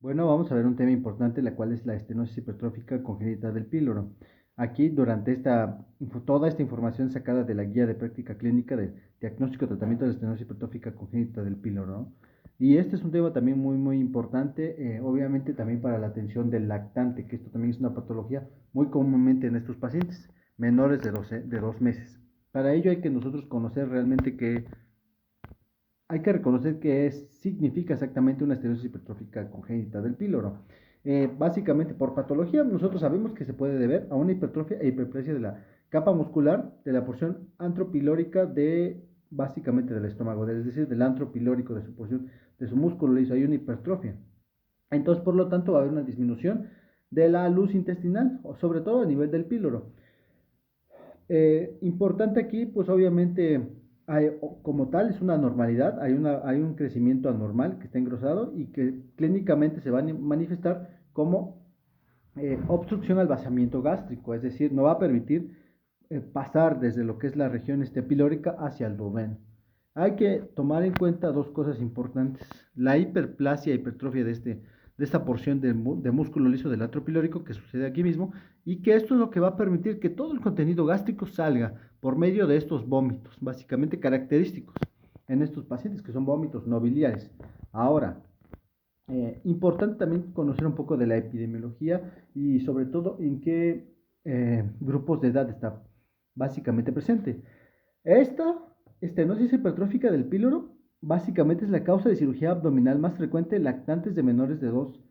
Bueno, vamos a ver un tema importante, la cual es la estenosis hipertrófica congénita del píloro. Aquí, durante toda esta información sacada de la guía de práctica clínica de diagnóstico y tratamiento de la estenosis hipertrófica congénita del píloro, ¿no? Y este es un tema también muy importante, obviamente también para la atención del lactante, que esto también es una patología muy comúnmente en estos pacientes menores de 2 meses. Para ello hay que nosotros conocer realmente qué hay que reconocer qué significa exactamente una estenosis hipertrófica congénita del píloro. Básicamente, por patología, nosotros sabemos que se puede deber a una hipertrofia e hiperplasia de la capa muscular de la porción antropilórica básicamente del estómago, es decir, del antro pilórico de su porción, de su músculo liso, hay una hipertrofia. Entonces, por lo tanto, va a haber una disminución de la luz intestinal, o sobre todo a nivel del píloro. Importante aquí, pues obviamente, como tal, es una normalidad, hay un crecimiento anormal que está engrosado y que clínicamente se va a manifestar como obstrucción al vaciamiento gástrico, es decir, no va a permitir pasar desde lo que es la región pilórica hacia el duodeno. Hay que tomar en cuenta dos cosas importantes: la hiperplasia, hipertrofia de esta porción de músculo liso del atrio pilórico que sucede aquí mismo, y que esto es lo que va a permitir que todo el contenido gástrico salga por medio de estos vómitos, básicamente característicos en estos pacientes, que son vómitos no biliares. Ahora, importante también conocer un poco de la epidemiología y sobre todo en qué grupos de edad está básicamente presente. Esta estenosis hipertrófica del píloro básicamente es la causa de cirugía abdominal más frecuente en lactantes de menores de 2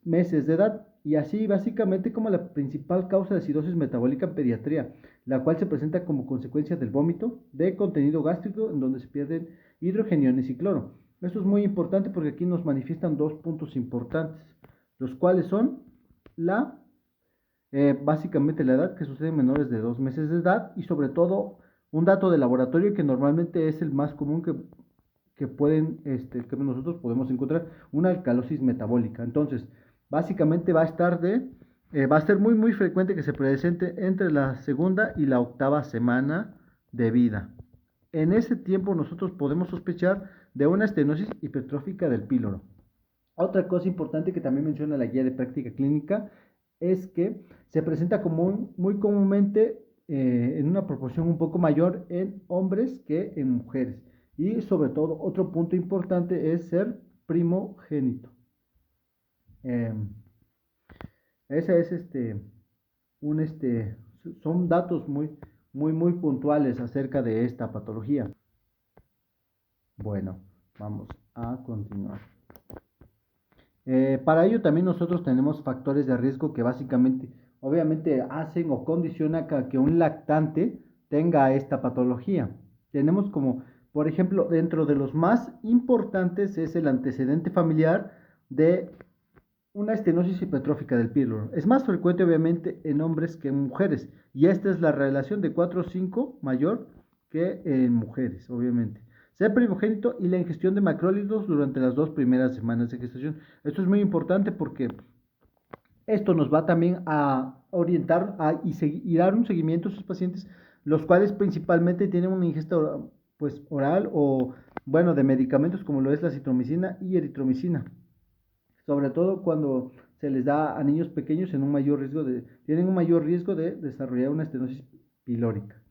meses de edad, y así básicamente como la principal causa de acidosis metabólica en pediatría, la cual se presenta como consecuencia del vómito de contenido gástrico en donde se pierden hidrogeniones y cloro. Esto es muy importante porque aquí nos manifiestan dos puntos importantes, los cuales son básicamente la edad que sucede en menores de 2 meses de edad, y sobre todo un dato de laboratorio que normalmente es el más común que nosotros podemos encontrar, una alcalosis metabólica. Entonces, básicamente va a ser muy frecuente que se presente entre la segunda y la octava semana de vida. En ese tiempo nosotros podemos sospechar de una estenosis hipertrófica del píloro. Otra cosa importante que también menciona la guía de práctica clínica es que se presenta muy comúnmente, en una proporción un poco mayor en hombres que en mujeres. Y sobre todo, otro punto importante es ser primogénito. Eh, ese es un, son datos muy puntuales acerca de esta patología. Bueno, vamos a continuar. Para ello también nosotros tenemos factores de riesgo que básicamente, obviamente, hacen o condicionan que un lactante tenga esta patología. Tenemos como, por ejemplo, dentro de los más importantes es el antecedente familiar de una estenosis hipertrófica del píloro. Es más frecuente obviamente en hombres que en mujeres, y esta es la relación de 4 o 5 mayor que en mujeres, obviamente. Ser primogénito y la ingestión de macrólidos durante las 2 primeras semanas de gestación. Esto es muy importante porque esto nos va también a orientar y dar un seguimiento a sus pacientes, los cuales principalmente tienen una ingesta pues, oral o, bueno, de medicamentos como lo es la citromicina y eritromicina, sobre todo cuando se les da a niños pequeños tienen un mayor riesgo de desarrollar una estenosis pilórica.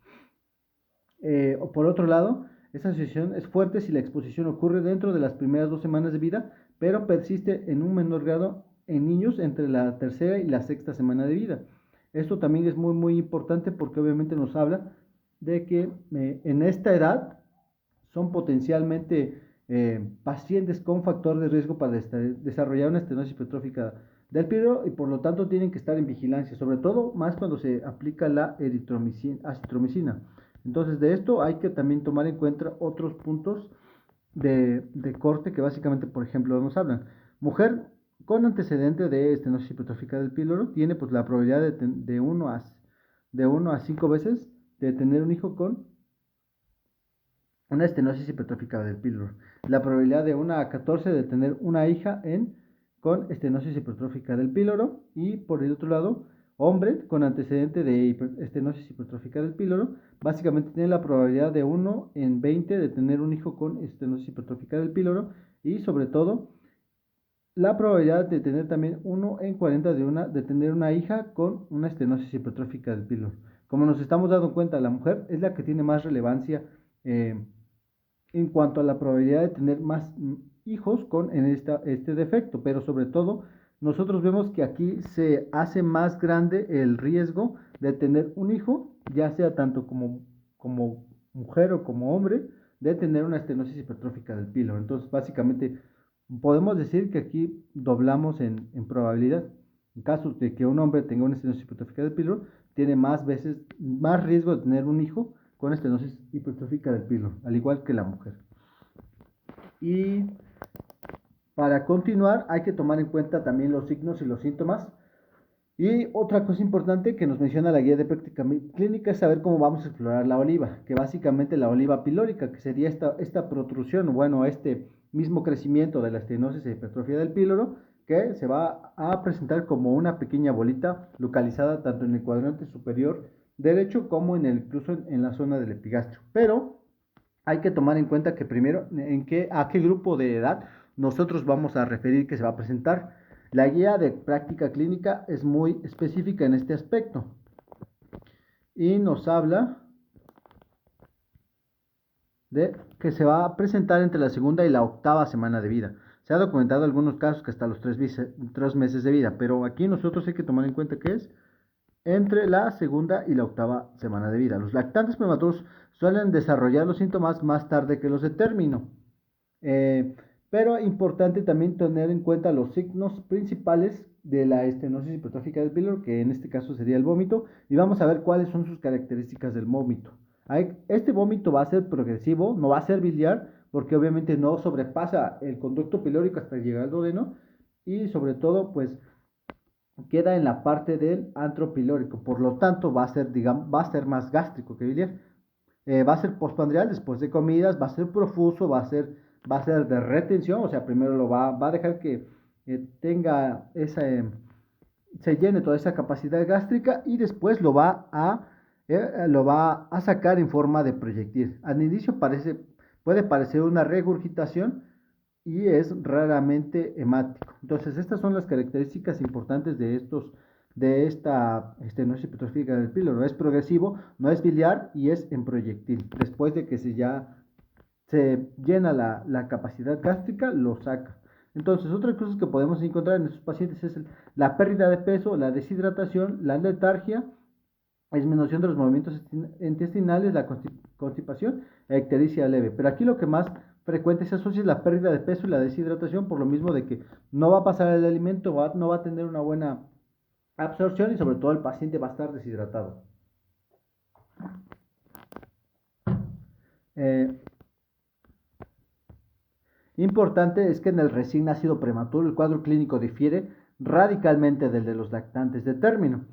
Por otro lado, esta asociación es fuerte si la exposición ocurre dentro de las primeras 2 semanas de vida, pero persiste en un menor grado en niños entre la tercera y la sexta semana de vida. Esto también es muy importante porque obviamente nos habla de que en esta edad son potencialmente pacientes con factor de riesgo para desarrollar una estenosis hipertrófica del píloro, y por lo tanto tienen que estar en vigilancia, sobre todo más cuando se aplica la acitromicina. Entonces, de esto hay que también tomar en cuenta otros puntos de corte que básicamente, por ejemplo, nos hablan. Mujer con antecedente de estenosis hipertrófica del píloro tiene pues la probabilidad de 1 a 5 veces de tener un hijo con una estenosis hipertrófica del píloro. La probabilidad de 1 a 14 de tener una hija con estenosis hipertrófica del píloro. Y por el otro lado, hombre con antecedente de estenosis hipertrófica del píloro, básicamente tiene la probabilidad de 1 en 20 de tener un hijo con estenosis hipertrófica del píloro. Y sobre todo, la probabilidad de tener también 1 en 40 de tener una hija con una estenosis hipertrófica del píloro. Como nos estamos dando cuenta, la mujer es la que tiene más relevancia eh, en cuanto a la probabilidad de tener más hijos con este defecto, pero sobre todo nosotros vemos que aquí se hace más grande el riesgo de tener un hijo, ya sea tanto como mujer o como hombre, de tener una estenosis hipertrófica del píloro. Entonces, básicamente, podemos decir que aquí doblamos en probabilidad. En caso de que un hombre tenga una estenosis hipertrófica del píloro, tiene más riesgo de tener un hijo con estenosis hipertrófica del píloro, al igual que la mujer. Y para continuar, hay que tomar en cuenta también los signos y los síntomas. Y otra cosa importante que nos menciona la guía de práctica clínica es saber cómo vamos a explorar la oliva, que básicamente la oliva pilórica, que sería esta protrusión, bueno, este mismo crecimiento de la estenosis e hipertrofia del píloro, que se va a presentar como una pequeña bolita localizada tanto en el cuadrante superior derecho como incluso en la zona del epigastrio. Pero hay que tomar en cuenta que primero a qué grupo de edad nosotros vamos a referir que se va a presentar. La guía de práctica clínica es muy específica en este aspecto y nos habla de que se va a presentar entre la segunda y la octava semana de vida. Se ha documentado algunos casos que hasta los 3 meses de vida, pero aquí nosotros hay que tomar en cuenta que es entre la segunda y la octava semana de vida. Los lactantes prematuros suelen desarrollar los síntomas más tarde que los de término. Eh, pero importante también tener en cuenta los signos principales de la estenosis hipertrófica del píloro, que en este caso sería el vómito, y vamos a ver cuáles son sus características del vómito. Este vómito va a ser progresivo, no va a ser biliar, porque obviamente no sobrepasa el conducto pilórico hasta llegar al duodeno, y sobre todo, pues queda en la parte del antro pilórico, por lo tanto va a ser más gástrico que biliar. Va a ser postprandial después de comidas, va a ser profuso, va a ser de retención, o sea, primero va a dejar que tenga se llene toda esa capacidad gástrica y después lo va a sacar en forma de proyectil. Al inicio puede parecer una regurgitación y es raramente hemático. Entonces, estas son las características importantes de esta estenosis hipertrófica del píloro. Es progresivo, no es biliar y es en proyectil. Después de que se llena la capacidad gástrica, lo saca. Entonces, otras cosas que podemos encontrar en estos pacientes es la pérdida de peso, la deshidratación, la letargia, la disminución de los movimientos intestinales, la constipación e ictericia leve. Pero aquí lo que más frecuente se asocia es la pérdida de peso y la deshidratación, por lo mismo de que no va a pasar el alimento, no va a tener una buena absorción y sobre todo el paciente va a estar deshidratado. Eh, Importante es que en el recién nacido prematuro el cuadro clínico difiere radicalmente del de los lactantes de término.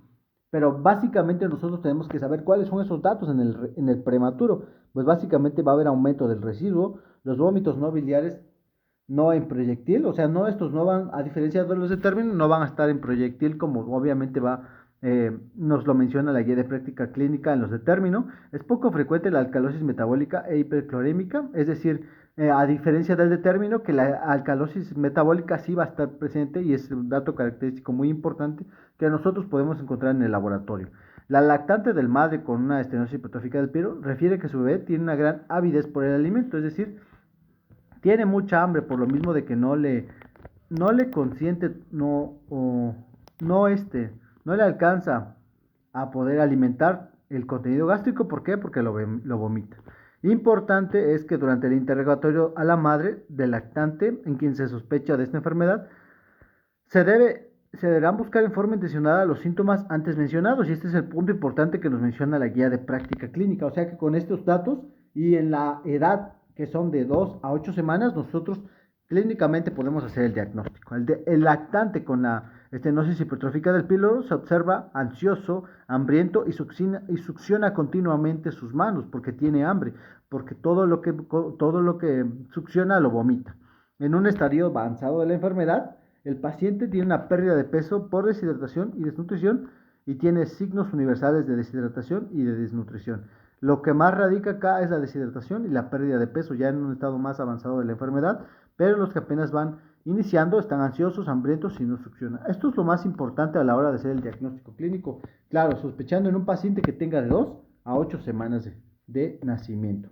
Pero básicamente nosotros tenemos que saber cuáles son esos datos en el prematuro. Pues básicamente va a haber aumento del residuo, los vómitos no biliares no en proyectil, o sea, estos no van, a diferencia de los de término, no van a estar en proyectil como obviamente nos lo menciona la guía de práctica clínica en los de término. Es poco frecuente la alcalosis metabólica e hiperclorémica, es decir, a diferencia del de término, que la alcalosis metabólica sí va a estar presente y es un dato característico muy importante que nosotros podemos encontrar en el laboratorio. La lactante del madre con una estenosis hipertrófica del píloro refiere que su bebé tiene una gran avidez por el alimento, es decir, tiene mucha hambre por lo mismo de que no le consiente, no le alcanza a poder alimentar el contenido gástrico. ¿Por qué? Porque lo vomita. Importante es que durante el interrogatorio a la madre del lactante en quien se sospecha de esta enfermedad, se deberán buscar en forma intencionada los síntomas antes mencionados, y este es el punto importante que nos menciona la guía de práctica clínica. O sea que con estos datos y en la edad que son de 2 a 8 semanas, nosotros clínicamente podemos hacer el diagnóstico. El lactante con la estenosis hipertrófica del píloro se observa ansioso, hambriento y succiona continuamente sus manos porque tiene hambre, porque todo lo que succiona lo vomita. En un estadio avanzado de la enfermedad, el paciente tiene una pérdida de peso por deshidratación y desnutrición y tiene signos universales de deshidratación y de desnutrición. Lo que más radica acá es la deshidratación y la pérdida de peso ya en un estado más avanzado de la enfermedad, pero los que apenas van Iniciando, están ansiosos, hambrientos y no succionan. Esto es lo más importante a la hora de hacer el diagnóstico clínico. Claro, sospechando en un paciente que tenga de 2 a 8 semanas de nacimiento.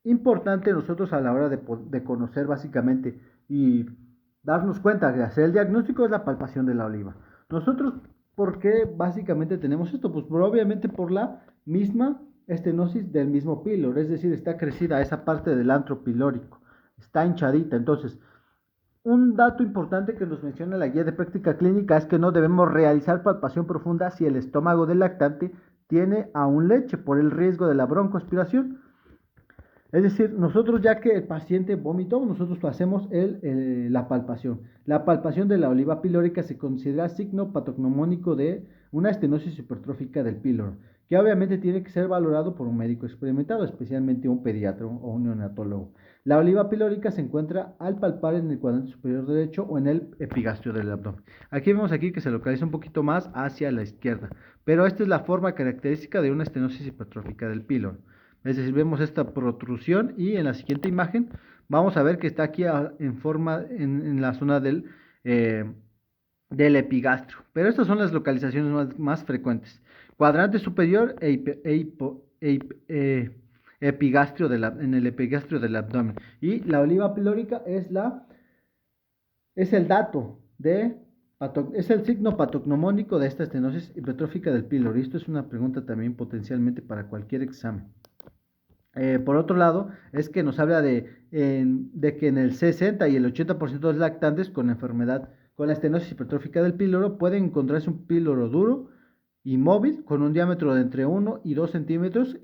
Importante nosotros a la hora de conocer básicamente y darnos cuenta de hacer el diagnóstico es la palpación de la oliva. Nosotros, ¿por qué básicamente tenemos esto? Pues obviamente por la misma estenosis del mismo píloro, es decir, está crecida esa parte del antro pilórico, está hinchadita. Entonces, un dato importante que nos menciona la guía de práctica clínica es que no debemos realizar palpación profunda si el estómago del lactante tiene aún leche por el riesgo de la broncoaspiración. Es decir, nosotros ya que el paciente vomitó, nosotros hacemos la palpación. La palpación de la oliva pilórica se considera signo patognomónico de una estenosis hipertrófica del píloro, que obviamente tiene que ser valorado por un médico experimentado, especialmente un pediatra o un neonatólogo. La oliva pilórica se encuentra al palpar en el cuadrante superior derecho o en el epigastrio del abdomen. Aquí vemos que se localiza un poquito más hacia la izquierda, pero esta es la forma característica de una estenosis hipertrófica del píloro. Es decir, vemos esta protrusión y en la siguiente imagen vamos a ver que está aquí en la zona del epigastrio. Pero estas son las localizaciones más frecuentes. Cuadrante superior epigastrio en el epigastrio del abdomen. Y la oliva pilórica es el dato es el signo patognomónico de esta estenosis hipertrófica del píloro. Y esto es una pregunta también potencialmente para cualquier examen. Por otro lado, es que nos habla de que en el 60 y el 80% de los lactantes con la estenosis hipertrófica del píloro, pueden encontrarse un píloro duro y móvil con un diámetro de entre 1 y 2 centímetros.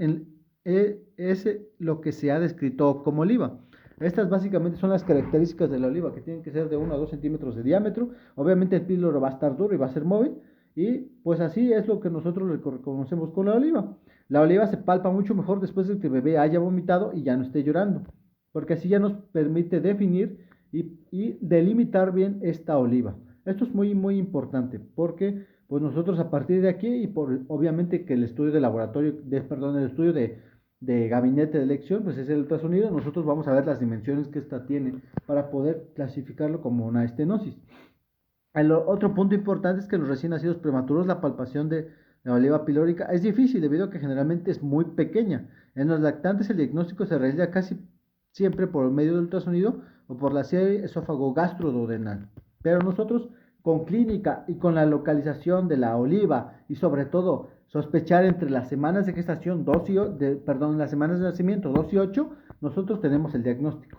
Es lo que se ha descrito como oliva. Estas básicamente son las características de la oliva, que tienen que ser de 1 a 2 centímetros de diámetro. Obviamente el píloro va a estar duro y va a ser móvil. Y pues así es lo que nosotros reconocemos con la oliva. La oliva se palpa mucho mejor después de que el bebé haya vomitado y ya no esté llorando, porque así ya nos permite definir y delimitar bien esta oliva. Esto es muy, muy importante, porque pues nosotros a partir de aquí y obviamente que el estudio de laboratorio, el estudio de gabinete de elección, pues es el ultrasonido, nosotros vamos a ver las dimensiones que esta tiene para poder clasificarlo como una estenosis. El otro punto importante es que en los recién nacidos prematuros la palpación de la oliva pilórica es difícil debido a que generalmente es muy pequeña. En los lactantes el diagnóstico se realiza casi siempre por medio del ultrasonido o por la serie esófago-gastroduodenal. Pero nosotros con clínica y con la localización de la oliva y sobre todo sospechar entre las semanas de gestación las semanas de nacimiento 2 y 8, nosotros tenemos el diagnóstico.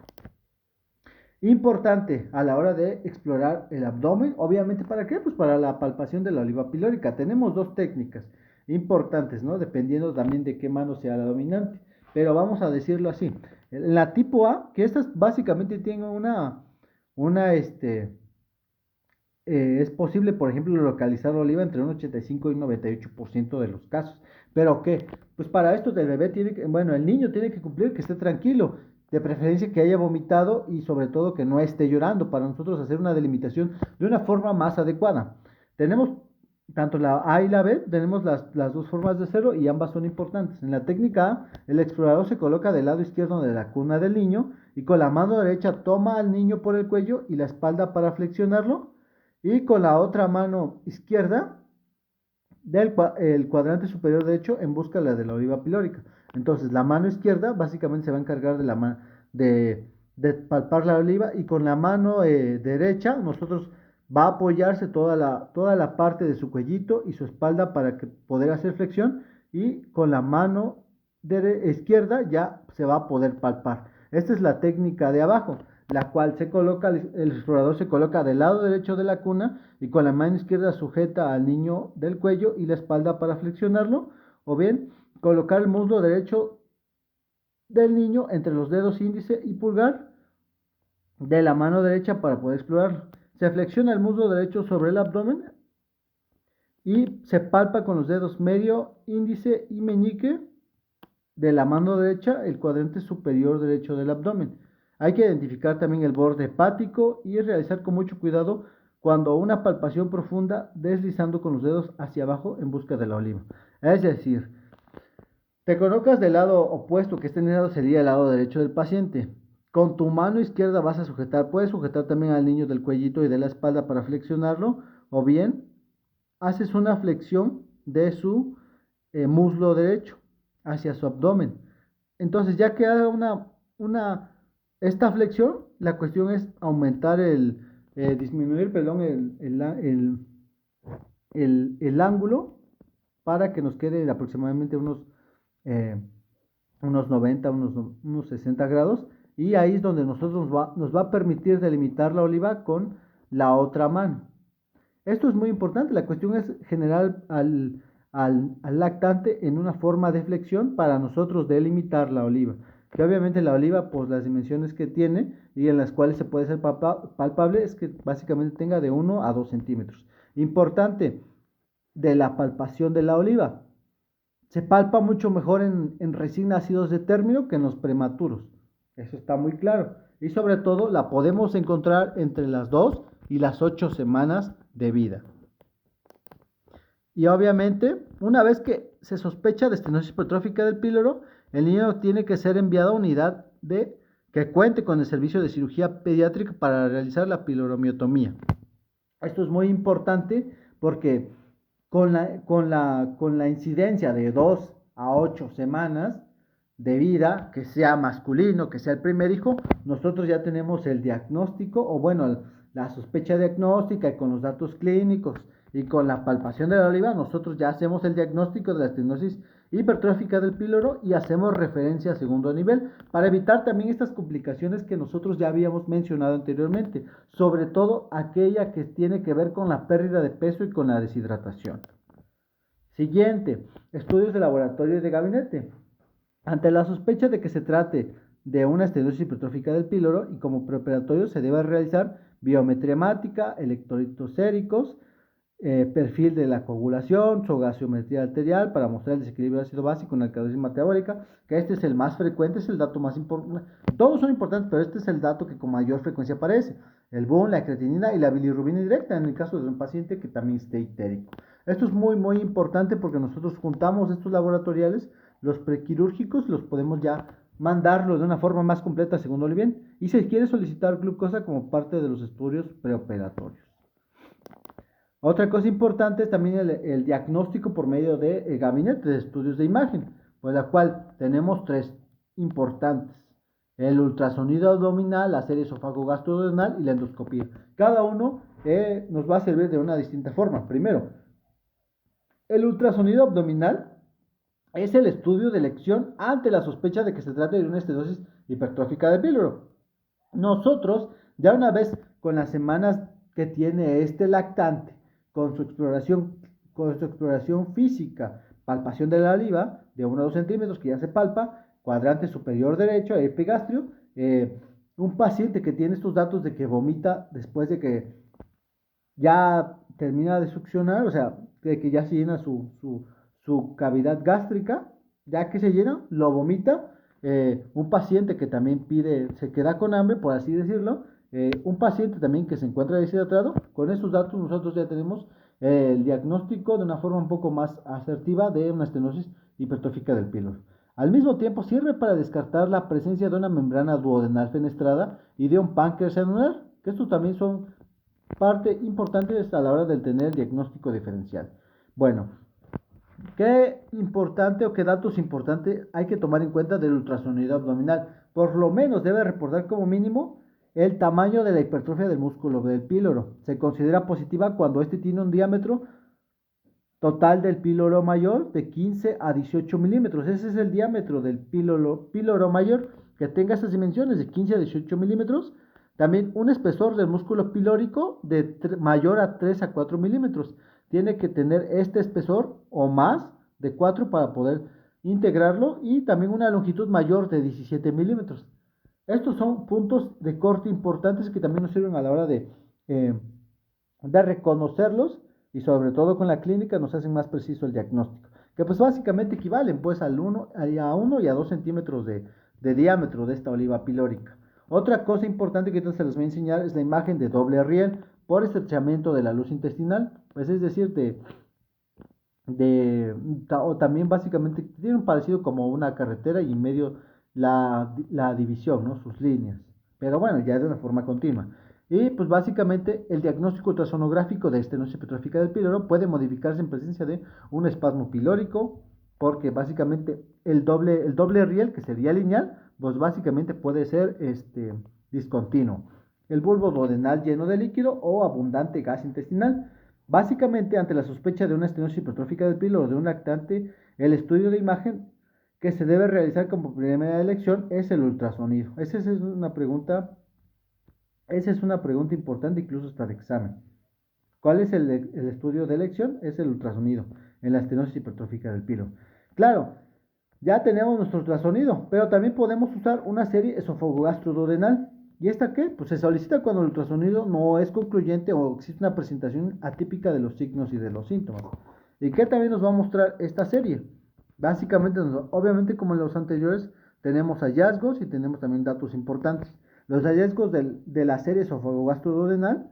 Importante a la hora de explorar el abdomen, obviamente, ¿para qué? Pues para la palpación de la oliva pilórica. Tenemos dos técnicas importantes, ¿no? Dependiendo también de qué mano sea la dominante. Pero vamos a decirlo así. La tipo A, que estas básicamente tienen es posible, por ejemplo, localizar la oliva entre un 85 y un 98% de los casos. ¿Pero qué? Pues para esto el bebé el niño tiene que cumplir que esté tranquilo, de preferencia que haya vomitado y sobre todo que no esté llorando, para nosotros hacer una delimitación de una forma más adecuada. Tenemos tanto la A y la B, tenemos las dos formas de hacerlo y ambas son importantes. En la técnica A, el explorador se coloca del lado izquierdo de la cuna del niño y con la mano derecha toma al niño por el cuello y la espalda para flexionarlo, y con la otra mano izquierda el cuadrante superior derecho en busca de la oliva pilórica. Entonces la mano izquierda básicamente se va a encargar de palpar la oliva, y con la mano derecha nosotros va a apoyarse toda la parte de su cuellito y su espalda para poder hacer flexión, y con la mano izquierda ya se va a poder palpar. Esta es la técnica de abajo, la cual el explorador se coloca del lado derecho de la cuna y con la mano izquierda sujeta al niño del cuello y la espalda para flexionarlo, o bien colocar el muslo derecho del niño entre los dedos índice y pulgar de la mano derecha para poder explorarlo. Se flexiona el muslo derecho sobre el abdomen y se palpa con los dedos medio, índice y meñique de la mano derecha el cuadrante superior derecho del abdomen. Hay que identificar también el borde hepático y realizar con mucho cuidado cuando una palpación profunda, deslizando con los dedos hacia abajo en busca de la oliva. Es decir, te colocas del lado opuesto, que este lado sería el lado derecho del paciente. Con tu mano izquierda vas a sujetar, puedes sujetar también al niño del cuellito y de la espalda para flexionarlo, o bien haces una flexión de su muslo derecho hacia su abdomen. Entonces, ya que haga esta flexión, la cuestión es aumentar disminuir, perdón, el ángulo para que nos quede aproximadamente eh, unos 90, unos 60 grados. Y ahí es donde nos va a permitir delimitar la oliva con la otra mano. Esto es muy importante. La cuestión es generar al lactante en una forma de flexión para nosotros delimitar la oliva. Que obviamente la oliva, pues las dimensiones que tiene y en las cuales se puede ser palpable, es que básicamente tenga de 1 a 2 centímetros. Importante de la palpación de la oliva. Se palpa mucho mejor en recién nacidos de término que en los prematuros. Eso está muy claro. Y sobre todo la podemos encontrar entre las 2 y las 8 semanas de vida. Y obviamente, una vez que se sospecha de estenosis hipertrófica del píloro, el niño tiene que ser enviado a unidad que cuente con el servicio de cirugía pediátrica para realizar la piloromiotomía. Esto es muy importante porque con la incidencia de 2 a 8 semanas de vida, que sea masculino, que sea el primer hijo, nosotros ya tenemos el diagnóstico, o bueno, la sospecha diagnóstica y con los datos clínicos y con la palpación de la oliva, nosotros ya hacemos el diagnóstico de la estenosis hipertrófica del píloro y hacemos referencia a segundo nivel para evitar también estas complicaciones que nosotros ya habíamos mencionado anteriormente, sobre todo aquella que tiene que ver con la pérdida de peso y con la deshidratación. Siguiente, estudios de laboratorio y de gabinete. Ante la sospecha de que se trate de una estenosis hipertrófica del píloro y como preoperatorio se debe realizar biometría hemática, electrolitos séricos, perfil de la coagulación, su gaseometría arterial para mostrar el desequilibrio de ácido básico en la alcalosis metabólica, que este es el más frecuente, es el dato más importante. Todos son importantes, pero este es el dato que con mayor frecuencia aparece. El BUN, la creatinina y la bilirrubina directa en el caso de un paciente que también esté ictérico. Esto es muy, muy importante porque nosotros juntamos estos laboratoriales, los prequirúrgicos, los podemos ya mandarlo de una forma más completa según Olivier, y se quiere solicitar glucosa como parte de los estudios preoperatorios. Otra cosa importante es también el diagnóstico por medio de gabinete de estudios de imagen, por la cual tenemos 3 importantes: el ultrasonido abdominal, la serie esófago-gastroduodenal y la endoscopía. Cada uno nos va a servir de una distinta forma. Primero, el ultrasonido abdominal es el estudio de elección ante la sospecha de que se trate de una estenosis hipertrófica del píloro. Nosotros, ya una vez con las semanas que tiene este lactante, con su exploración física, palpación de la oliva de 1 a 2 centímetros que ya se palpa, cuadrante superior derecho, epigastrio, un paciente que tiene estos datos de que vomita después de que ya termina de succionar, o sea, de que ya se llena su cavidad gástrica, ya que se llena, lo vomita. Un paciente que también se queda con hambre, por así decirlo, un paciente también que se encuentra deshidratado, con esos datos nosotros ya tenemos el diagnóstico de una forma un poco más asertiva de una estenosis hipertrófica del píloro. Al mismo tiempo sirve para descartar la presencia de una membrana duodenal fenestrada y de un páncreas anular, que estos también son parte importante a la hora de tener el diagnóstico diferencial. Bueno, ¿qué importante o qué datos importantes hay que tomar en cuenta del ultrasonido abdominal? Por lo menos debe reportar como mínimo el tamaño de la hipertrofia del músculo del píloro. Se considera positiva cuando este tiene un diámetro total del píloro mayor de 15 a 18 milímetros. Ese es el diámetro del píloro mayor, que tenga esas dimensiones de 15 a 18 milímetros. También un espesor del músculo pilórico mayor a 3 a 4 milímetros. Tiene que tener este espesor o más de 4 para poder integrarlo, y también una longitud mayor de 17 milímetros. Estos son puntos de corte importantes que también nos sirven a la hora de reconocerlos, y sobre todo con la clínica nos hacen más preciso el diagnóstico, que pues básicamente equivalen pues a 1 y a 2 centímetros de diámetro de esta oliva pilórica. Otra cosa importante que se les voy a enseñar es la imagen de doble riel por estrechamiento de la luz intestinal, pues es decir, o también básicamente tiene un parecido como una carretera y en medio la división, ¿no? Sus líneas. pero bueno, ya de una forma continua. Y pues básicamente el diagnóstico ultrasonográfico de estenosis hipertrófica del píloro puede modificarse en presencia de un espasmo pilórico, porque básicamente el doble riel, que sería lineal, pues básicamente puede ser discontinuo. El bulbo duodenal lleno de líquido o abundante gas intestinal. Básicamente, ante la sospecha de una estenosis hipertrófica del píloro de un lactante, el estudio de imagen que se debe realizar como primera elección es el ultrasonido. Esa es una pregunta importante, incluso hasta de examen. ¿Cuál es el estudio de elección? Es el ultrasonido en la estenosis hipertrófica del píloro. Claro, ya tenemos nuestro ultrasonido, pero también podemos usar una serie esofagogastroduodenal. ¿Y esta qué? Pues se solicita cuando el ultrasonido no es concluyente o existe una presentación atípica de los signos y de los síntomas. ¿Y qué también nos va a mostrar esta serie? Básicamente, obviamente como en los anteriores, tenemos hallazgos y tenemos también datos importantes. Los hallazgos de la serie esofagogastroduodenal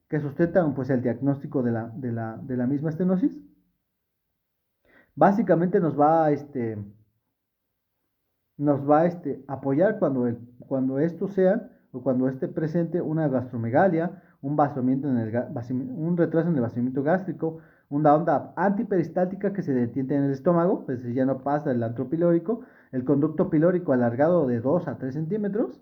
que sustentan pues el diagnóstico de la misma estenosis. Básicamente nos va a apoyar cuando esto sea o cuando esté presente una gastromegalia, un vaciamiento un retraso en el vaciamiento gástrico, una onda antiperistáltica que se detiene en el estómago, pues ya no pasa el antro pilórico, el conducto pilórico alargado de 2 a 3 centímetros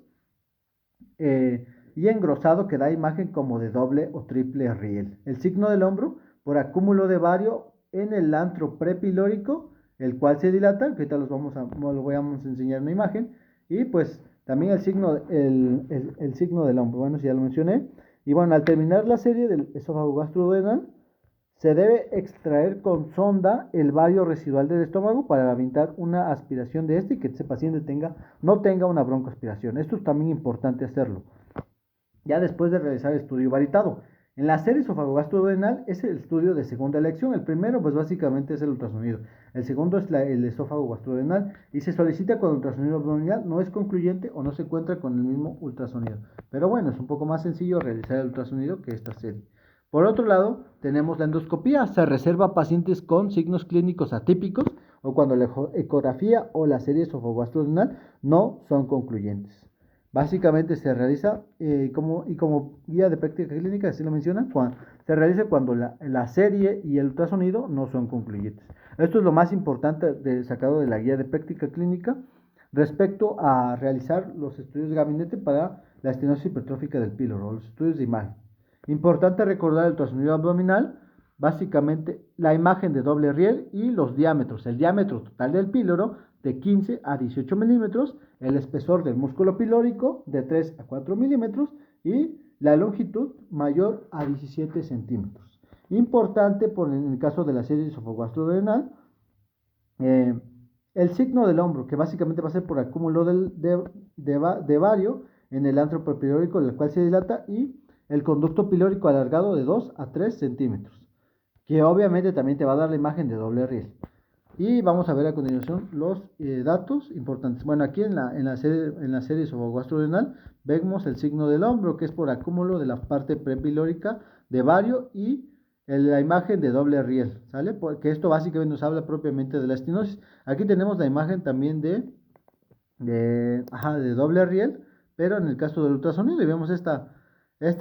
y engrosado que da imagen como de doble o triple riel. El signo del hombro por acúmulo de bario en el antro prepilórico, el cual se dilata, que ahorita lo vamos a enseñar en una imagen, y pues también el signo del hombro, bueno, si ya lo mencioné. Y bueno, al terminar la serie del esófago gastroduodenal, se debe extraer con sonda el bario residual del estómago para evitar una aspiración de este y que ese paciente no tenga una broncoaspiración. Esto es también importante hacerlo. Ya después de realizar el estudio varitado. En la serie esofagogastroduodenal es el estudio de segunda elección. El primero, pues básicamente es el ultrasonido. El segundo es el esófago gastroduodenal y se solicita cuando el ultrasonido abdominal no es concluyente o no se encuentra con el mismo ultrasonido. Pero bueno, es un poco más sencillo realizar el ultrasonido que esta serie. Por otro lado, tenemos la endoscopía. Se reserva a pacientes con signos clínicos atípicos o cuando la ecografía o la serie esofagogastroduodenal no son concluyentes. Básicamente se realiza como guía de práctica clínica, así lo menciona, se realiza cuando la serie y el ultrasonido no son concluyentes. Esto es lo más importante sacado de la guía de práctica clínica respecto a realizar los estudios de gabinete para la estenosis hipertrófica del píloro, los estudios de imagen. Importante recordar el ultrasonido abdominal, básicamente la imagen de doble riel y los diámetros. El diámetro total del píloro de 15 a 18 milímetros, el espesor del músculo pilórico de 3 a 4 milímetros y la longitud mayor a 17 centímetros. Importante en el caso de la serie esofagogastroduodenal, el signo del hombro, que básicamente va a ser por acúmulo de bario en el antro prepilórico, el cual se dilata, y el conducto pilórico alargado de 2 a 3 centímetros, que obviamente también te va a dar la imagen de doble riel. Y vamos a ver a continuación los datos importantes. Bueno, aquí en la serie esofagogastroduodenal vemos el signo del hombro, que es por acúmulo de la parte prepilórica de bario y la imagen de doble riel, ¿sale? Porque esto básicamente nos habla propiamente de la estenosis. Aquí tenemos la imagen también de doble riel, pero en el caso del ultrasonido y vemos esta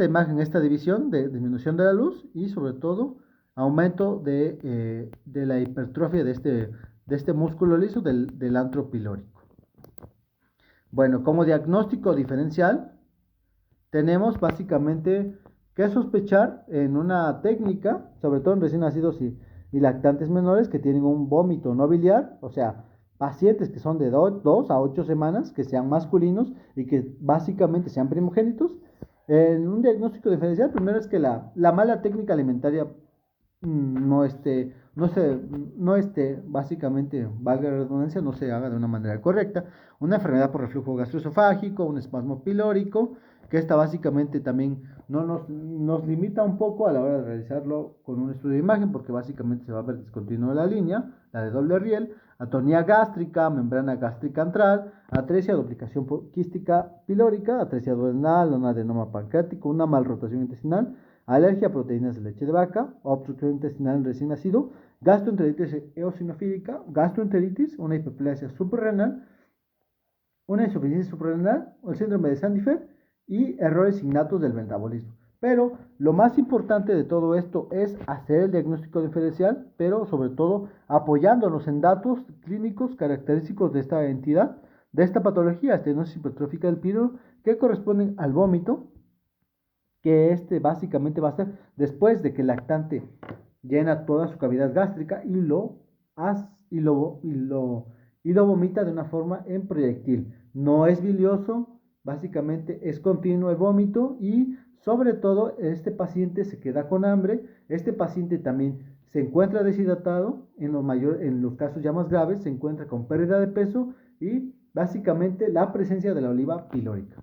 imagen, esta división de disminución de la luz y sobre todo aumento de la hipertrofia de este músculo liso del antro pilórico. Bueno, como diagnóstico diferencial, tenemos básicamente que sospechar en una técnica, sobre todo en recién nacidos y lactantes menores que tienen un vómito no biliar, o sea, pacientes que son de 2 a 8 semanas, que sean masculinos y que básicamente sean primogénitos. En un diagnóstico diferencial, primero es que la mala técnica alimentaria básicamente, valga la redundancia, no se haga de una manera correcta. Una enfermedad por reflujo gastroesofágico, un espasmo pilórico, que esta básicamente también nos limita un poco a la hora de realizarlo con un estudio de imagen, porque básicamente se va a ver discontinuo de la línea, la de doble riel, atonía gástrica, membrana gástrica antral, atresia, duplicación quística pilórica, atresia duodenal, un adenoma pancreático, una malrotación intestinal, alergia a proteínas de leche de vaca, obstrucción intestinal en recién nacido, gastroenteritis eosinofílica, gastroenteritis, una hiperplasia suprarrenal, una insuficiencia suprarrenal, o el síndrome de Sandifer y errores innatos del metabolismo. Pero lo más importante de todo esto es hacer el diagnóstico diferencial, pero sobre todo apoyándonos en datos clínicos característicos de esta entidad, de esta patología, estenosis hipertrófica del píloro, que corresponden al vómito, que básicamente va a ser después de que el lactante llena toda su cavidad gástrica y lo vomita de una forma en proyectil. No es bilioso, básicamente es continuo el vómito y sobre todo este paciente se queda con hambre, este paciente también se encuentra deshidratado, en los casos ya más graves se encuentra con pérdida de peso y básicamente la presencia de la oliva pilórica.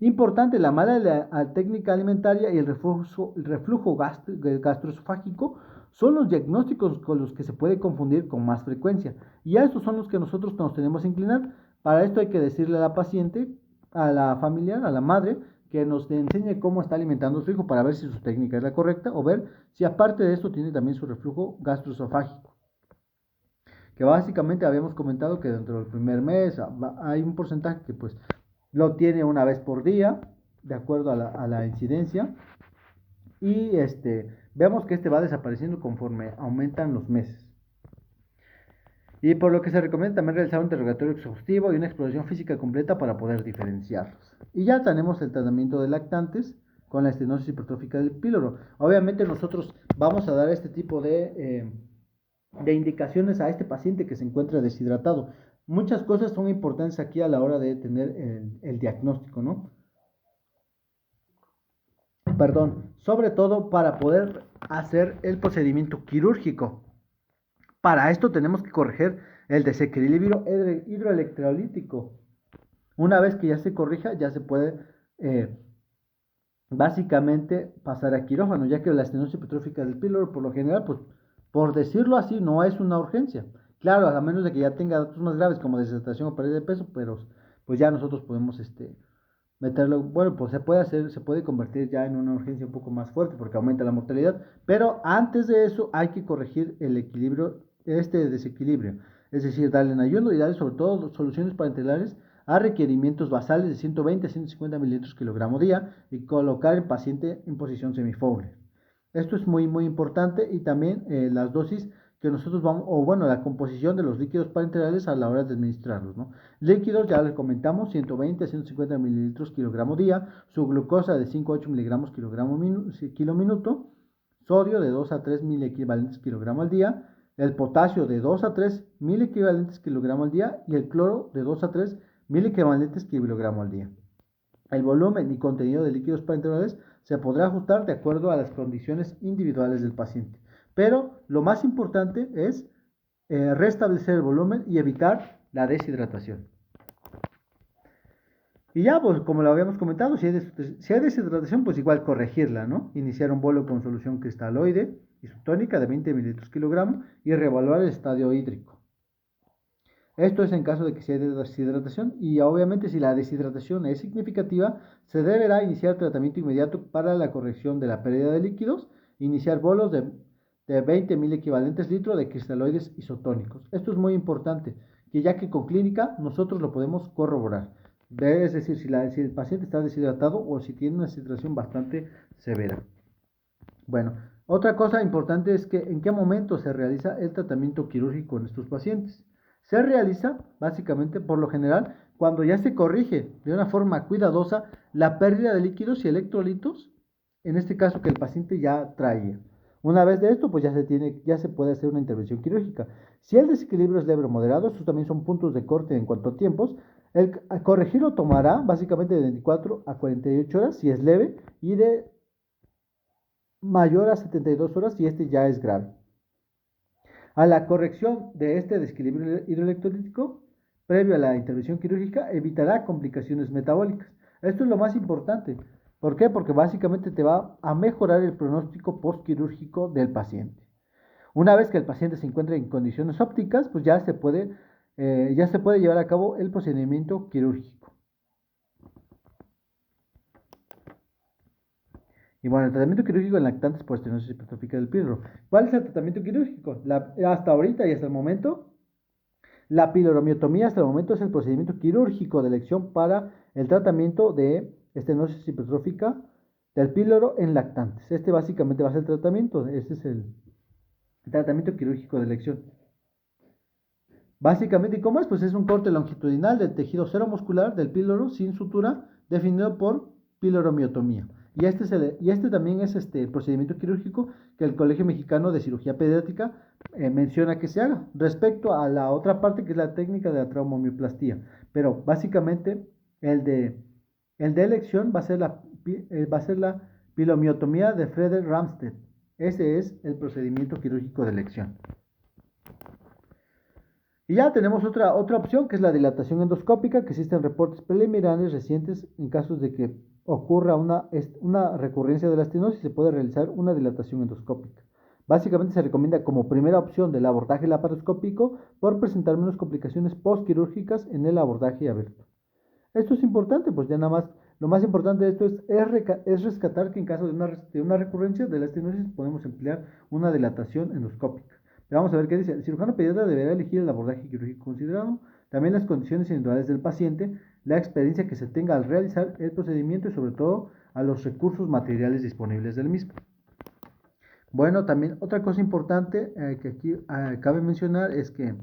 Importante, la mala técnica alimentaria y el reflujo gastroesofágico son los diagnósticos con los que se puede confundir con más frecuencia. Y a estos son los que nosotros nos tenemos que inclinar. Para esto hay que decirle a la paciente, a la familiar, a la madre, que nos enseñe cómo está alimentando a su hijo para ver si su técnica es la correcta o ver si aparte de esto tiene también su reflujo gastroesofágico. Que básicamente habíamos comentado que dentro del primer mes hay un porcentaje que pues lo tiene una vez por día, de acuerdo a la incidencia, y vemos que va desapareciendo conforme aumentan los meses. Y por lo que se recomienda también realizar un interrogatorio exhaustivo y una exploración física completa para poder diferenciarlos. Y ya tenemos el tratamiento de lactantes con la estenosis hipertrófica del píloro. Obviamente nosotros vamos a dar este tipo de indicaciones a este paciente que se encuentra deshidratado. Muchas cosas son importantes aquí a la hora de tener el diagnóstico, ¿no? Perdón, sobre todo para poder hacer el procedimiento quirúrgico. Para esto tenemos que corregir el desequilibrio hidroelectrolítico. Una vez que ya se corrija, ya se puede básicamente pasar a quirófano, ya que la estenosis hipertrófica del píloro, por lo general, pues por decirlo así, no es una urgencia. Claro, a menos de que ya tenga datos más graves como deshidratación o pérdida de peso, pero pues ya nosotros podemos meterlo, bueno, pues se puede convertir ya en una urgencia un poco más fuerte porque aumenta la mortalidad, pero antes de eso hay que corregir el equilibrio, desequilibrio, es decir, darle en ayuno y darle sobre todo soluciones parenterales a requerimientos basales de 120 a 150 mililitros kilogramo día y colocar el paciente en posición semifowler. Esto es muy muy importante y también las dosis que nosotros vamos, o bueno, la composición de los líquidos parenterales a la hora de administrarlos, ¿no? Líquidos, ya les comentamos, 120 a 150 mililitros kilogramo día, su glucosa de 5 a 8 miligramos kilo minuto, sodio de 2 a 3 mil equivalentes kilogramo al día, el potasio de 2 a 3 mil equivalentes kilogramo al día y el cloro de 2 a 3 mil equivalentes kilogramo al día. El volumen y contenido de líquidos parenterales se podrá ajustar de acuerdo a las condiciones individuales del paciente. Pero lo más importante es restablecer el volumen y evitar la deshidratación. Y ya, pues como lo habíamos comentado, si hay deshidratación, pues igual corregirla, ¿no? Iniciar un bolo con solución cristaloide isotónica de 20 mililitros kilogramo y reevaluar el estadio hídrico. Esto es en caso de que sea deshidratación y obviamente si la deshidratación es significativa, se deberá iniciar tratamiento inmediato para la corrección de la pérdida de líquidos, iniciar bolos de 20.000 equivalentes litros de cristaloides isotónicos. Esto es muy importante, que ya que con clínica nosotros lo podemos corroborar. Es decir, si el paciente está deshidratado o si tiene una deshidratación bastante severa. Bueno, otra cosa importante es que en qué momento se realiza el tratamiento quirúrgico en estos pacientes. Se realiza básicamente, por lo general, cuando ya se corrige de una forma cuidadosa la pérdida de líquidos y electrolitos, en este caso que el paciente ya traía. Una vez de esto, pues ya se puede hacer una intervención quirúrgica. Si el desequilibrio es leve o moderado, estos también son puntos de corte en cuanto a tiempos. El corregirlo tomará básicamente de 24 a 48 horas si es leve y de mayor a 72 horas si ya es grave. A la corrección de este desequilibrio hidroelectrolítico, previo a la intervención quirúrgica, evitará complicaciones metabólicas. Esto es lo más importante. ¿Por qué? Porque básicamente te va a mejorar el pronóstico postquirúrgico del paciente. Una vez que el paciente se encuentre en condiciones ópticas, pues ya se puede llevar a cabo el procedimiento quirúrgico. Y bueno, el tratamiento quirúrgico en lactantes por estenosis hipertrófica del píloro. ¿Cuál es el tratamiento quirúrgico? Hasta ahorita y hasta el momento, La piloromiotomía hasta el momento es el procedimiento quirúrgico de elección para el tratamiento de estenosis hipertrófica del píloro en lactantes. Este básicamente va a ser el tratamiento, este es el tratamiento quirúrgico de elección. Básicamente, ¿cómo es? Pues es un corte longitudinal del tejido seromuscular del píloro sin sutura, definido por piloromiotomía. Y este también es el procedimiento quirúrgico que el Colegio Mexicano de Cirugía Pediátrica menciona que se haga. Respecto a la otra parte, que es la técnica de la traumomioplastia. Pero básicamente el de, el de elección va a ser la pilomiotomía de Frederick Ramstedt. Ese es el procedimiento quirúrgico de elección. Y ya tenemos otra opción, que es la dilatación endoscópica, que existen reportes preliminares recientes en casos de que ocurra una recurrencia de la estenosis, se puede realizar una dilatación endoscópica. Básicamente se recomienda como primera opción del abordaje laparoscópico por presentar menos complicaciones postquirúrgicas en el abordaje abierto. Esto es importante, pues ya nada más, lo más importante de esto es rescatar que en caso de una recurrencia de la estenosis podemos emplear una dilatación endoscópica. Vamos a ver qué dice. El cirujano pediatra deberá elegir el abordaje quirúrgico considerado, también las condiciones individuales del paciente, la experiencia que se tenga al realizar el procedimiento y sobre todo a los recursos materiales disponibles del mismo. Bueno, también otra cosa importante que aquí cabe mencionar es que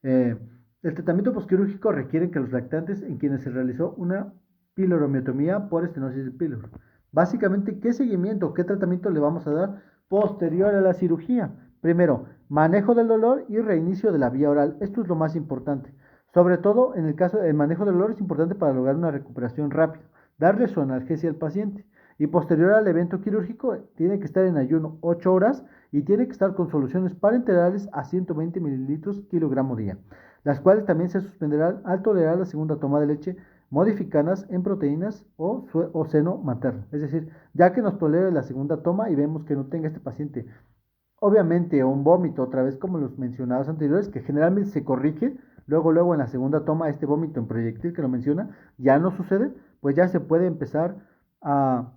eh, el tratamiento posquirúrgico requiere que los lactantes en quienes se realizó una piloromiotomía por estenosis del píloro. Básicamente, ¿qué seguimiento, qué tratamiento le vamos a dar posterior a la cirugía? Primero, manejo del dolor y reinicio de la vía oral. Esto es lo más importante. Sobre todo en el caso del manejo del dolor es importante para lograr una recuperación rápida. Darle su analgesia al paciente. Y posterior al evento quirúrgico, tiene que estar en ayuno 8 horas y tiene que estar con soluciones parenterales a 120 mililitros kilogramo día, las cuales también se suspenderán al tolerar la segunda toma de leche modificadas en proteínas o seno materno. Es decir, ya que nos tolere la segunda toma y vemos que no tenga este paciente, obviamente, un vómito, otra vez como los mencionados anteriores, que generalmente se corrige, luego en la segunda toma, este vómito en proyectil que lo menciona, ya no sucede, pues ya se puede empezar a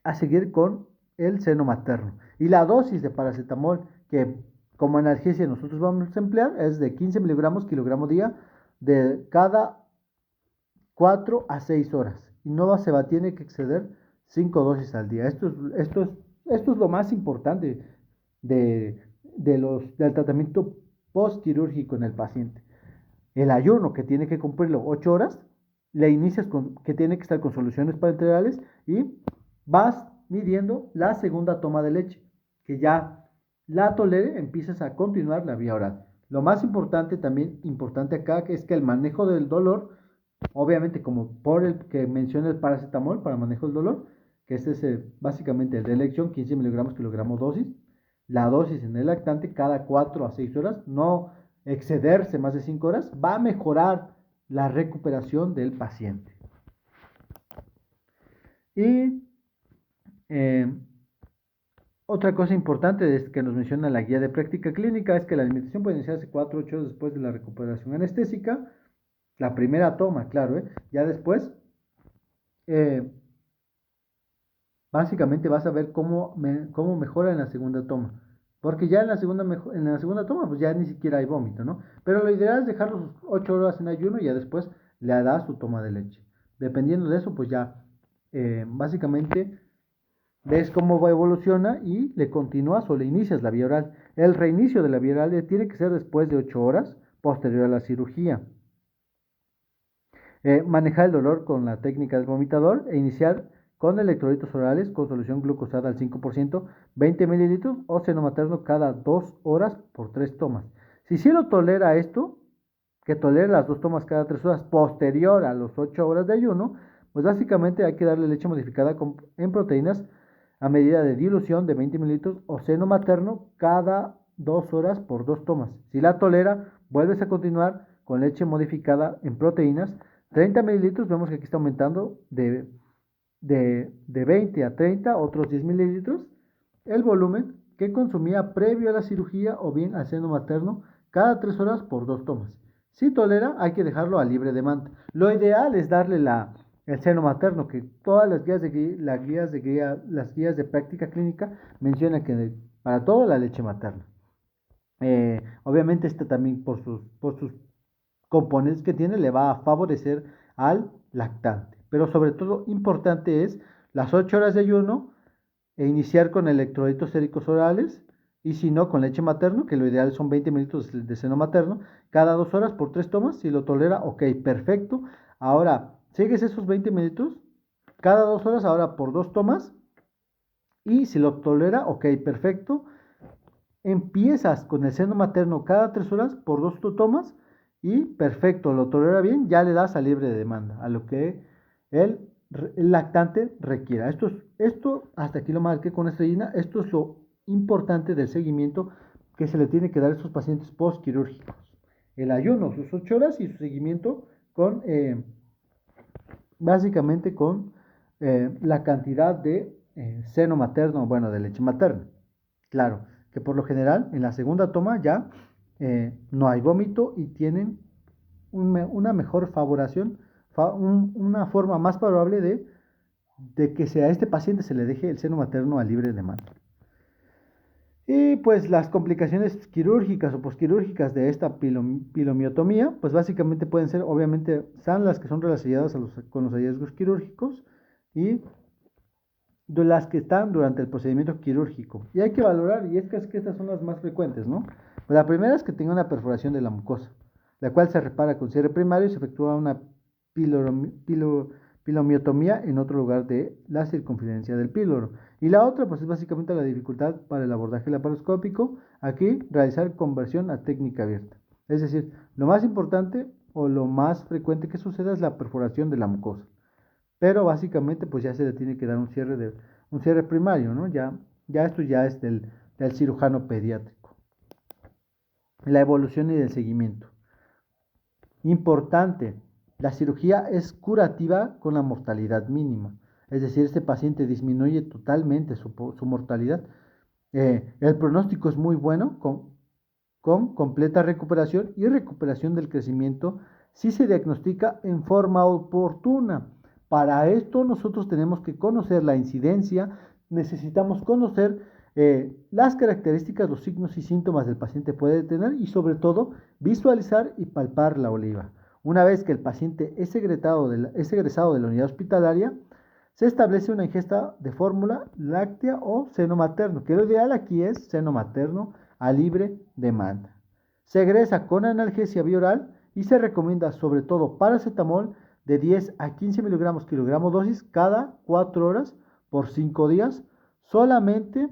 a seguir con el seno materno. Y la dosis de paracetamol que como analgesia nosotros vamos a emplear es de 15 miligramos kilogramo día de cada 4 a 6 horas. Y no se va, tiene que exceder 5 dosis al día. Esto es lo más importante del tratamiento postquirúrgico en el paciente. El ayuno, que tiene que cumplirlo 8 horas, le inicias que tiene que estar con soluciones parenterales y vas midiendo la segunda toma de leche, que ya la tolere, empiezas a continuar la vía oral. Lo más importante, también importante acá, es que el manejo del dolor, obviamente como por el que menciona el paracetamol para manejo del dolor, que este es básicamente el de elección, 15 miligramos kilogramo dosis, la dosis en el lactante cada 4 a 6 horas, no excederse más de 5 horas, va a mejorar la recuperación del paciente. Y eh, otra cosa importante es que nos menciona la guía de práctica clínica es que la alimentación puede iniciarse 4 o 8 horas después de la recuperación anestésica, la primera toma, claro, ya después, básicamente vas a ver cómo mejora en la segunda toma. Porque ya en la segunda toma, pues ya ni siquiera hay vómito, ¿no? Pero lo ideal es dejarlos 8 horas en ayuno y ya después le da su toma de leche. Dependiendo de eso, pues ya básicamente ves cómo evoluciona y le continúas o le inicias la vía oral. El reinicio de la vía oral tiene que ser después de 8 horas posterior a la cirugía. Manejar el dolor con la técnica del vomitador e iniciar con electrolitos orales con solución glucosada al 5%, 20 mililitros o seno materno cada 2 horas por 3 tomas. Si cielo tolera esto, que tolere las 2 tomas cada 3 horas posterior a las 8 horas de ayuno, pues básicamente hay que darle leche modificada en proteínas a medida de dilución de 20 mililitros o seno materno cada 2 horas por 2 tomas. Si la tolera, vuelves a continuar con leche modificada en proteínas 30 mililitros, vemos que aquí está aumentando de 20 a 30, otros 10 mililitros, el volumen que consumía previo a la cirugía o bien al seno materno cada 3 horas por 2 tomas. Si tolera, hay que dejarlo a libre demanda. Lo ideal es darle el seno materno, que todas las guías de práctica clínica mencionan que para todo la leche materna. Obviamente este también por sus componentes que tiene le va a favorecer al lactante. Pero sobre todo importante es las 8 horas de ayuno e iniciar con electrolitos séricos orales y si no con leche materno, que lo ideal son 20 minutos de seno materno, cada 2 horas por 3 tomas, si lo tolera, ok, perfecto. Ahora, sigues esos 20 minutos, cada 2 horas, ahora por 2 tomas, y si lo tolera, ok, perfecto. Empiezas con el seno materno cada 3 horas por 2 tomas y perfecto, lo tolera bien, ya le das a libre demanda, a lo que el, el lactante requiera. Esto, hasta aquí lo marqué con estrellina, esto es lo importante del seguimiento que se le tiene que dar a estos pacientes postquirúrgicos. El ayuno, sus 8 horas y su seguimiento con, básicamente con la cantidad de seno materno, bueno, de leche materna. Claro, que por lo general en la segunda toma ya no hay vómito y tienen una mejor favoración, una forma más favorable de que a este paciente se le deje el seno materno a libre demanda. Y pues las complicaciones quirúrgicas o posquirúrgicas de esta pilomiotomía, pues básicamente pueden ser, obviamente, están las que son relacionadas con los hallazgos quirúrgicos y de las que están durante el procedimiento quirúrgico. Y hay que valorar, y es que estas son las más frecuentes, ¿no? Pues la primera es que tenga una perforación de la mucosa, la cual se repara con cierre primario y se efectúa una pilomiotomía en otro lugar de la circunferencia del píloro. Y la otra, pues es básicamente la dificultad para el abordaje laparoscópico, aquí realizar conversión a técnica abierta. Es decir, lo más importante o lo más frecuente que suceda es la perforación de la mucosa. Pero básicamente pues ya se le tiene que dar un cierre primario, ¿no? Ya esto ya es del cirujano pediátrico. La evolución y el seguimiento. Importante, la cirugía es curativa con la mortalidad mínima. Es decir, este paciente disminuye totalmente su mortalidad. El pronóstico es muy bueno con completa recuperación y recuperación del crecimiento si se diagnostica en forma oportuna. Para esto nosotros tenemos que conocer la incidencia, necesitamos conocer las características, los signos y síntomas del paciente puede tener y sobre todo visualizar y palpar la oliva. Una vez que el paciente es egresado de la unidad hospitalaria, se establece una ingesta de fórmula láctea o seno materno, que lo ideal aquí es seno materno a libre demanda. Se egresa con analgesia bioral y se recomienda sobre todo paracetamol de 10 a 15 miligramos kilogramo dosis cada 4 horas por 5 días, solamente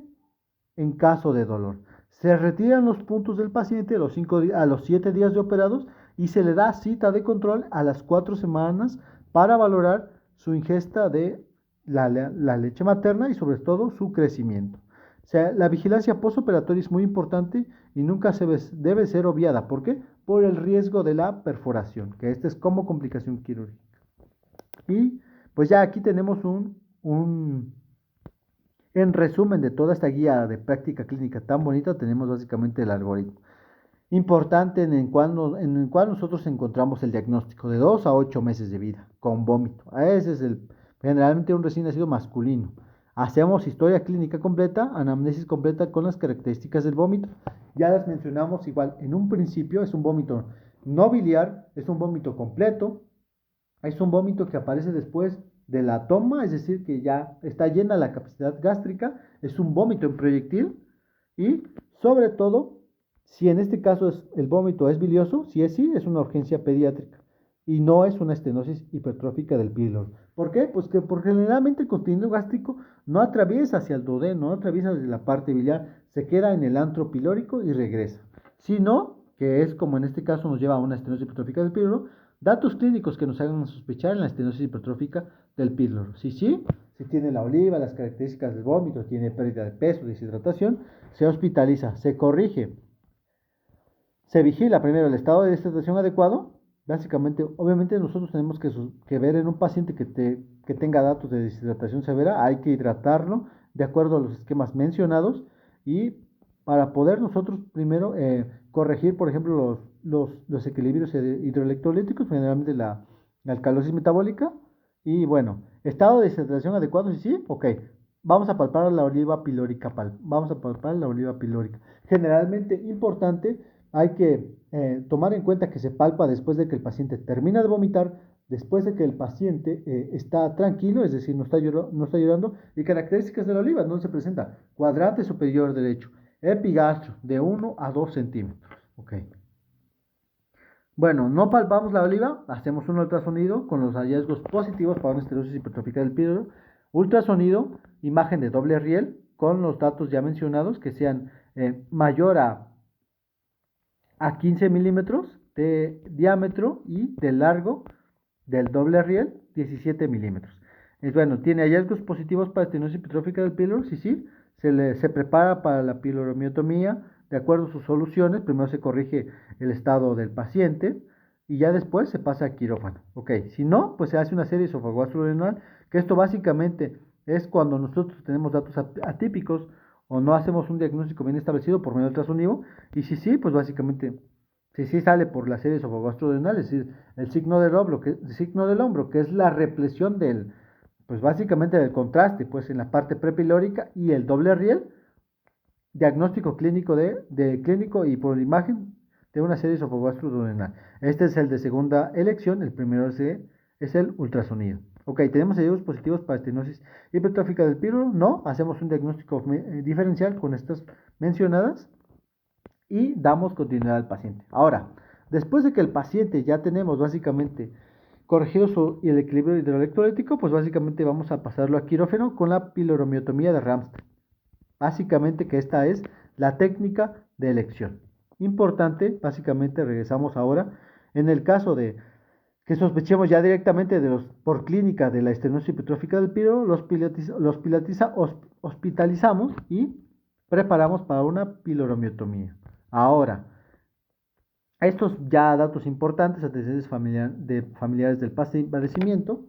en caso de dolor. Se retiran los puntos del paciente a los 7 días de operados y se le da cita de control a las 4 semanas para valorar su ingesta de la leche materna y sobre todo su crecimiento. O sea, la vigilancia postoperatoria es muy importante y nunca debe ser obviada. ¿Por qué? Por el riesgo de la perforación, que esta es como complicación quirúrgica. Y pues ya aquí tenemos en resumen de toda esta guía de práctica clínica tan bonita, tenemos básicamente el algoritmo. Importante en el cual nosotros encontramos el diagnóstico de 2 a 8 meses de vida con vómito. Ese es generalmente un recién nacido masculino. Hacemos historia clínica completa, anamnesis completa con las características del vómito. Ya las mencionamos igual, en un principio es un vómito no biliar, es un vómito completo, es un vómito que aparece después de la toma, es decir, que ya está llena la capacidad gástrica, es un vómito en proyectil y sobre todo, si en este caso el vómito es bilioso, si es sí, es una urgencia pediátrica y no es una estenosis hipertrófica del píloro. ¿Por qué? Pues que porque generalmente el contenido gástrico no atraviesa hacia el duodeno, no atraviesa desde la parte biliar, se queda en el antro pilórico y regresa. Si no, que es como en este caso nos lleva a una estenosis hipertrófica del píloro, datos clínicos que nos hagan sospechar en la estenosis hipertrófica del píloro. Si tiene la oliva, las características del vómito, tiene pérdida de peso, deshidratación, se hospitaliza, se corrige, se vigila primero el estado de deshidratación adecuado. Básicamente, obviamente nosotros tenemos que ver en un paciente que tenga datos de deshidratación severa, hay que hidratarlo de acuerdo a los esquemas mencionados y para poder nosotros primero corregir, por ejemplo, los equilibrios hidroelectrolíticos, generalmente la alcalosis metabólica y bueno, estado de deshidratación adecuado, sí, ok, vamos a palpar la oliva pilórica. Vamos a palpar la oliva pilórica. Generalmente importante, hay que tomar en cuenta que se palpa después de que el paciente termina de vomitar, después de que el paciente está tranquilo, es decir, no está llorando, y características de la oliva, no se presenta cuadrante superior derecho, epigastro de 1 a 2 centímetros. Okay. Bueno, no palpamos la oliva, hacemos un ultrasonido con los hallazgos positivos para una esterosis hipertrófica del píloro, ultrasonido, imagen de doble riel con los datos ya mencionados que sean mayor a 15 milímetros de diámetro y de largo del doble riel 17 milímetros. Bueno, tiene hallazgos positivos para estenosis hipertrófica del píloro, sí, se prepara para la piloromiotomía de acuerdo a sus soluciones. Primero se corrige el estado del paciente y ya después se pasa a quirófano. Ok, si no, pues se hace una serie esofagostrorenal, que esto básicamente es cuando nosotros tenemos datos atípicos o no hacemos un diagnóstico bien establecido por medio del ultrasonido, y si sí, pues básicamente si sí sale por la serie esofagostrorenal, es decir, el signo del hombro, que es la represión del, pues básicamente del contraste, pues en la parte prepilórica, y el doble riel, diagnóstico clínico de clínico y por imagen de una serie esofagostrorenal. Este es el de segunda elección, el primero es el ultrasonido. Ok, tenemos hallazgos positivos para estenosis hipertrófica del píloro, no, hacemos un diagnóstico diferencial con estas mencionadas y damos continuidad al paciente. Ahora, después de que el paciente ya tenemos básicamente corregido el equilibrio hidroelectrolítico, pues básicamente vamos a pasarlo a quirófano con la piloromiotomía de Ramstein. Básicamente que esta es la técnica de elección. Importante, básicamente regresamos ahora, en el caso de que sospechemos ya directamente por clínica de la estenosis hipertrófica del píloro, hospitalizamos y preparamos para una piloromiotomía. Ahora, estos ya datos importantes, antecedentes familiares del padecimiento,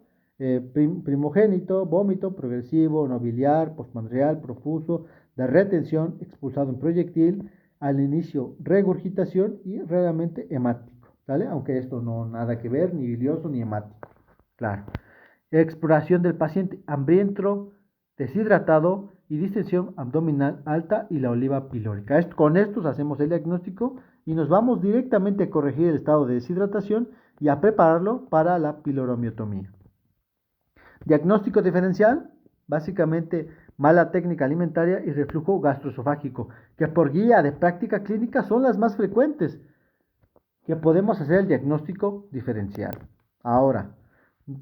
primogénito, vómito progresivo, nobiliar, postmandrial, profuso, de retención, expulsado en proyectil, al inicio regurgitación y raramente hemático, ¿vale? Aunque esto no nada que ver, ni bilioso ni hemático, claro. Exploración del paciente, hambriento, deshidratado y distensión abdominal alta y la oliva pilórica. Con estos hacemos el diagnóstico y nos vamos directamente a corregir el estado de deshidratación y a prepararlo para la piloromiotomía. Diagnóstico diferencial, básicamente mala técnica alimentaria y reflujo gastroesofágico, que por guía de práctica clínica son las más frecuentes que podemos hacer el diagnóstico diferencial. Ahora,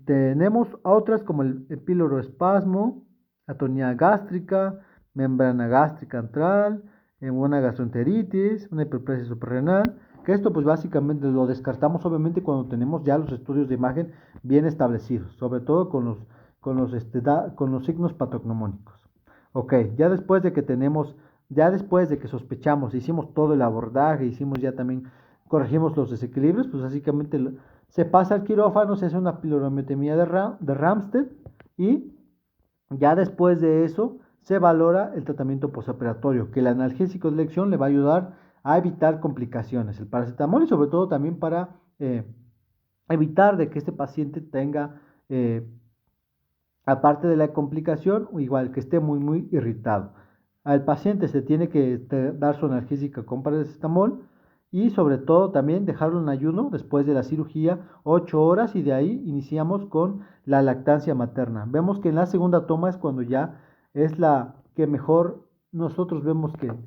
tenemos otras como el píloroespasmo, atonía gástrica, membrana gástrica antral, una gastroenteritis, una hiperplasia suprarrenal, que esto pues básicamente lo descartamos obviamente cuando tenemos ya los estudios de imagen bien establecidos, sobre todo con los signos patognomónicos. Ok, ya después de que sospechamos, hicimos todo el abordaje, hicimos ya también, corregimos los desequilibrios, pues básicamente se pasa al quirófano, se hace una piloromiotomía de Ramstein y ya después de eso se valora el tratamiento postoperatorio, que el analgésico de elección le va a ayudar a evitar complicaciones, el paracetamol, y sobre todo también para evitar de que este paciente tenga, aparte de la complicación, igual que esté muy irritado. Al paciente se tiene que dar su analgésica con paracetamol y sobre todo también dejarlo en ayuno después de la cirugía 8 horas, y de ahí iniciamos con la lactancia materna. Vemos que en la segunda toma es cuando ya es la que mejor nosotros vemos que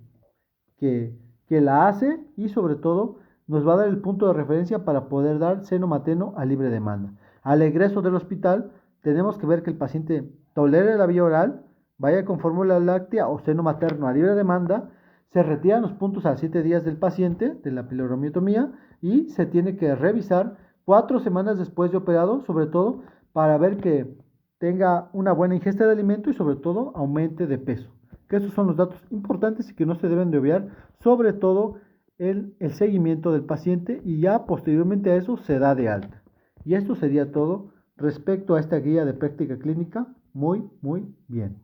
la hace, y sobre todo nos va a dar el punto de referencia para poder dar seno materno a libre demanda. Al egreso del hospital tenemos que ver que el paciente tolere la vía oral, vaya con fórmula láctea o seno materno a libre demanda. Se retiran los puntos a 7 días del paciente de la piloromiotomía y se tiene que revisar 4 semanas después de operado, sobre todo para ver que tenga una buena ingesta de alimento y sobre todo aumente de peso. Que estos son los datos importantes y que no se deben de obviar, sobre todo el seguimiento del paciente, y ya posteriormente a eso se da de alta. Y esto sería todo respecto a esta guía de práctica clínica. Muy bien.